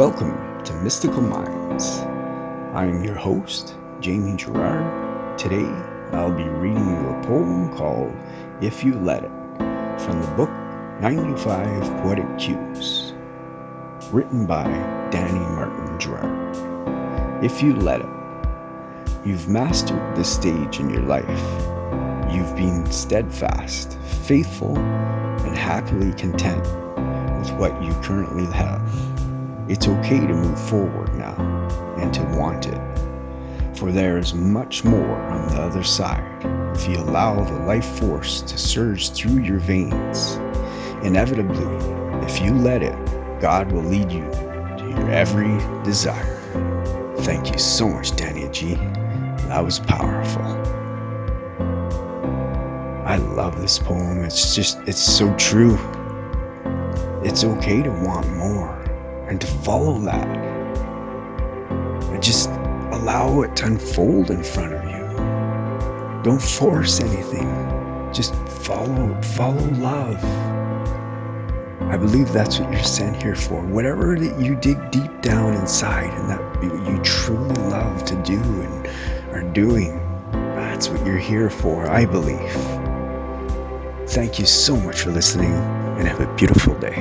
Welcome to Mystical Minds. I'm your host, Jamie Girard. Today, I'll be reading you a poem called If You Let It from the book 95 Poetic Cues, written by Danny Martin Girard. If you let it, you've mastered this stage in your life. You've been steadfast, faithful, and happily content with what you currently have. It's okay to move forward now and to want it, for there is much more on the other side if you allow the life force to surge through your veins. Inevitably, if you let it, God will lead you to your every desire. Thank you so much, Danny G. That was powerful. I love this poem. It's so true. It's okay to want more and to follow that. And just allow it to unfold in front of you. Don't force anything. Just follow love. I believe that's what you're sent here for. Whatever that you dig deep down inside and that you truly love to do and are doing, that's what you're here for, I believe. Thank you so much for listening and have a beautiful day.